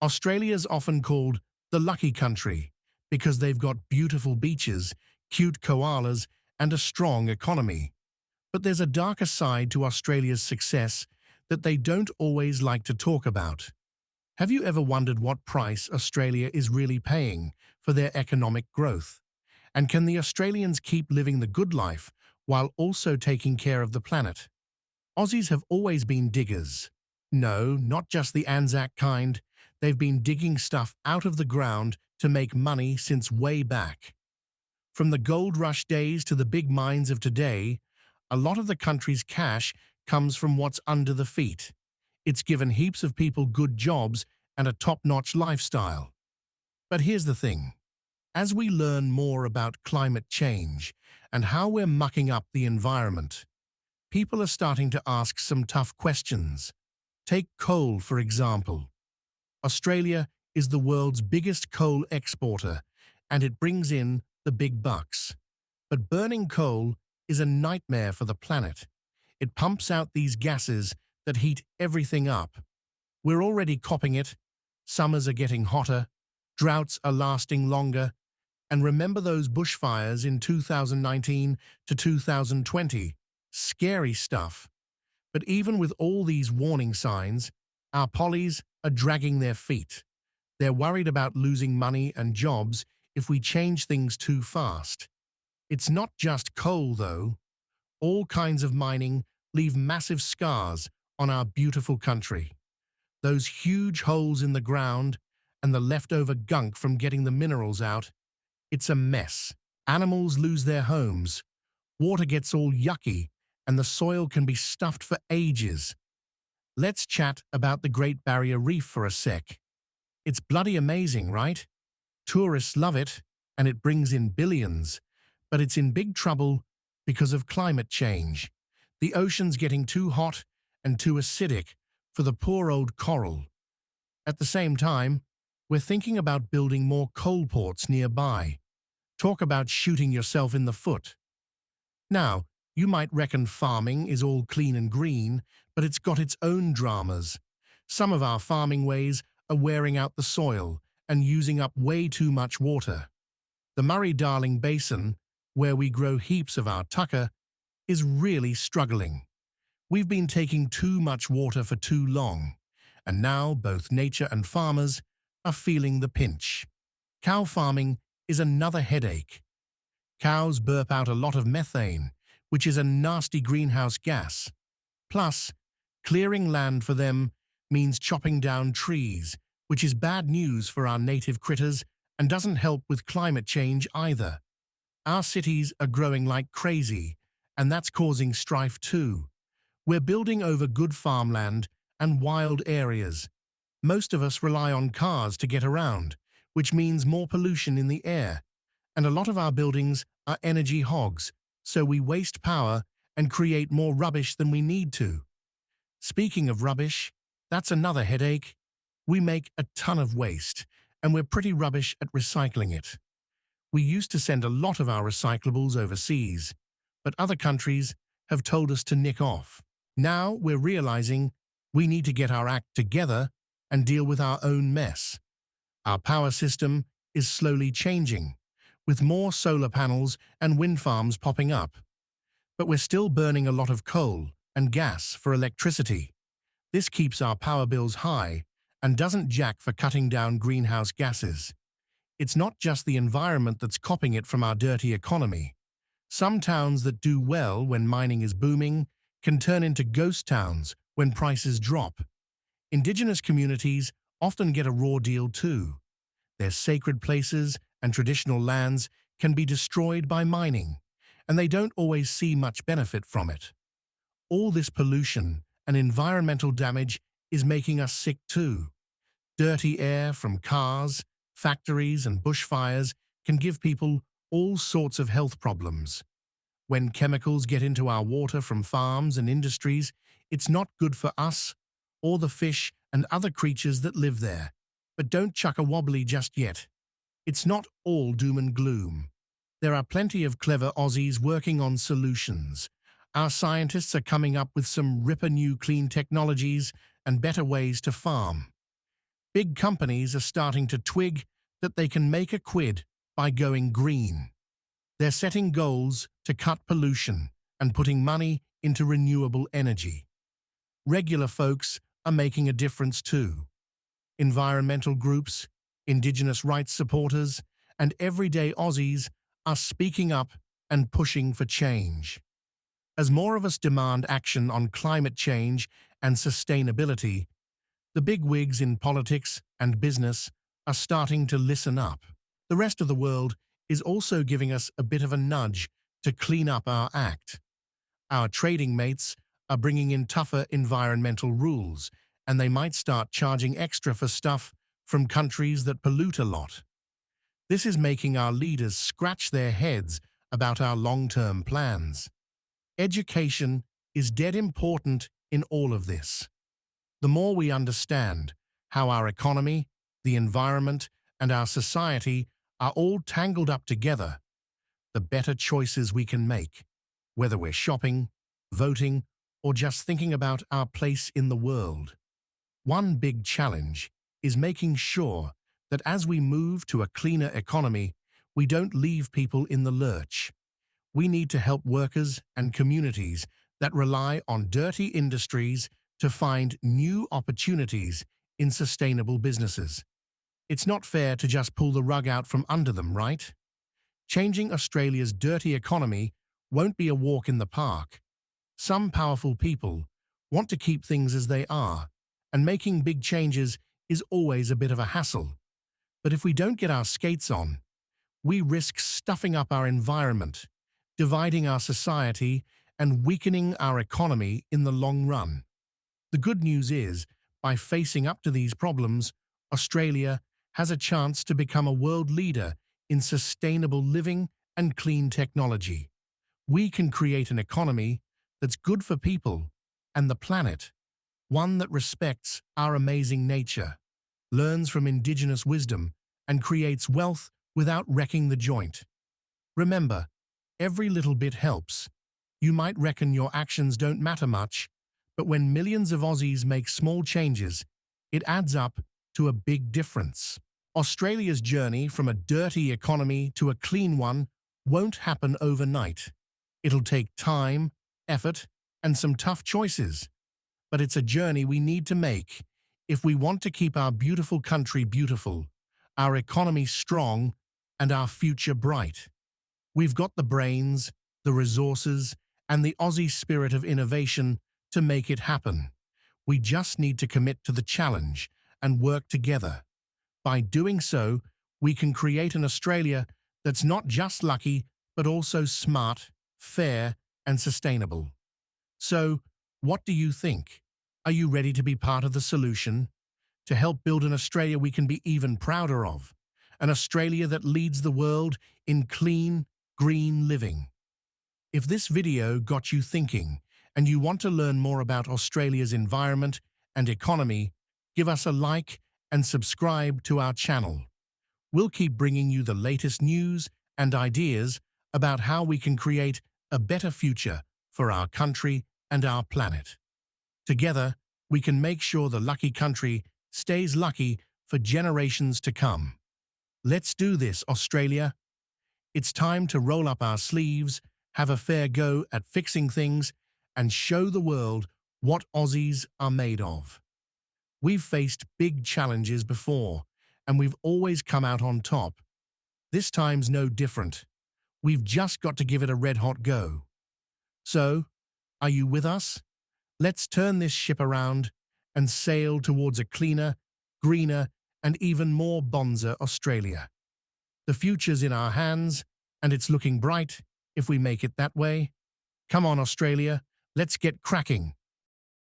Australia's often called the lucky country because they've got beautiful beaches, cute koalas, and a strong economy. But there's a darker side to Australia's success that they don't always like to talk about. Have you ever wondered what price Australia is really paying for their economic growth? And can the Australians keep living the good life while also taking care of the planet? Aussies have always been diggers. No, not just the Anzac kind. They've been digging stuff out of the ground to make money since way back. From the gold rush days to the big mines of today, a lot of the country's cash comes from what's under the feet. It's given heaps of people good jobs and a top-notch lifestyle. But here's the thing. As we learn more about climate change and how we're mucking up the environment, people are starting to ask some tough questions. Take coal, for example. Australia is the world's biggest coal exporter, and it brings in the big bucks. But burning coal is a nightmare for the planet. It pumps out these gases that heat everything up. We're already copping it. Summers are getting hotter, droughts are lasting longer, and remember those bushfires in 2019 to 2020? Scary stuff. But even with all these warning signs, our pollies are dragging their feet. They're worried about losing money and jobs if we change things too fast. It's not just coal, though. All kinds of mining leave massive scars on our beautiful country. Those huge holes in the ground and the leftover gunk from getting the minerals out, it's a mess. Animals lose their homes, water gets all yucky, and the soil can be stuffed for ages. Let's chat about the Great Barrier Reef for a sec. It's bloody amazing, right? Tourists love it, and it brings in billions. But it's in big trouble because of climate change. The ocean's getting too hot and too acidic for the poor old coral. At the same time, we're thinking about building more coal ports nearby. Talk about shooting yourself in the foot. Now, you might reckon farming is all clean and green, but it's got its own dramas. Some of our farming ways are wearing out the soil and using up way too much water. The Murray-Darling Basin, where we grow heaps of our tucker, is really struggling. We've been taking too much water for too long, and now both nature and farmers are feeling the pinch. Cow farming is another headache. Cows burp out a lot of methane, which is a nasty greenhouse gas. Plus, clearing land for them means chopping down trees, which is bad news for our native critters and doesn't help with climate change either. Our cities are growing like crazy, and that's causing strife too. We're building over good farmland and wild areas. Most of us rely on cars to get around, which means more pollution in the air. And a lot of our buildings are energy hogs, so we waste power and create more rubbish than we need to. Speaking of rubbish, that's another headache. We make a ton of waste, and we're pretty rubbish at recycling it. We used to send a lot of our recyclables overseas, but other countries have told us to nick off. Now we're realizing we need to get our act together and deal with our own mess. Our power system is slowly changing, with more solar panels and wind farms popping up. But we're still burning a lot of coal and gas for electricity. This keeps our power bills high and doesn't jack for cutting down greenhouse gases. It's not just the environment that's copping it from our dirty economy. Some towns that do well when mining is booming can turn into ghost towns when prices drop. Indigenous communities often get a raw deal too. Their sacred places and traditional lands can be destroyed by mining, and they don't always see much benefit from it. All this pollution and environmental damage is making us sick too. Dirty air from cars, factories, and bushfires can give people all sorts of health problems. When chemicals get into our water from farms and industries, it's not good for us or the fish and other creatures that live there. But don't chuck a wobbly just yet. It's not all doom and gloom. There are plenty of clever Aussies working on solutions. Our scientists are coming up with some ripper new clean technologies and better ways to farm. Big companies are starting to twig that they can make a quid by going green. They're setting goals to cut pollution and putting money into renewable energy. Regular folks are making a difference too. Environmental groups, Indigenous rights supporters, and everyday Aussies are speaking up and pushing for change. As more of us demand action on climate change and sustainability, the bigwigs in politics and business are starting to listen up. The rest of the world is also giving us a bit of a nudge to clean up our act. Our trading mates are bringing in tougher environmental rules, and they might start charging extra for stuff from countries that pollute a lot. This is making our leaders scratch their heads about our long-term plans. Education is dead important in all of this. The more we understand how our economy, the environment, and our society are all tangled up together, the better choices we can make, whether we're shopping, voting, or just thinking about our place in the world. One big challenge is making sure that as we move to a cleaner economy, we don't leave people in the lurch. We need to help workers and communities that rely on dirty industries to find new opportunities in sustainable businesses. It's not fair to just pull the rug out from under them, right? Changing Australia's dirty economy won't be a walk in the park. Some powerful people want to keep things as they are, and making big changes is always a bit of a hassle. But if we don't get our skates on, we risk stuffing up our environment, dividing our society, and weakening our economy in the long run. The good news is, by facing up to these problems, Australia has a chance to become a world leader in sustainable living and clean technology. We can create an economy that's good for people and the planet, one that respects our amazing nature, learns from Indigenous wisdom, and creates wealth without wrecking the joint. Remember, every little bit helps. You might reckon your actions don't matter much, but when millions of Aussies make small changes, it adds up to a big difference. Australia's journey from a dirty economy to a clean one won't happen overnight. It'll take time, effort, and some tough choices. But it's a journey we need to make if we want to keep our beautiful country beautiful, our economy strong, and our future bright. We've got the brains, the resources, and the Aussie spirit of innovation to make it happen. We just need to commit to the challenge and work together. By doing so, we can create an Australia that's not just lucky, but also smart, fair, and sustainable. So, what do you think? Are you ready to be part of the solution? To help build an Australia we can be even prouder of? An Australia that leads the world in clean, green living. If this video got you thinking and you want to learn more about Australia's environment and economy, give us a like and subscribe to our channel. We'll keep bringing you the latest news and ideas about how we can create a better future for our country and our planet. Together, we can make sure the lucky country stays lucky for generations to come. Let's do this, Australia. It's time to roll up our sleeves, have a fair go at fixing things, and show the world what Aussies are made of. We've faced big challenges before, and we've always come out on top. This time's no different. We've just got to give it a red-hot go. So, are you with us? Let's turn this ship around and sail towards a cleaner, greener, and even more bonza Australia. The future's in our hands, and it's looking bright if we make it that way. Come on, Australia, let's get cracking.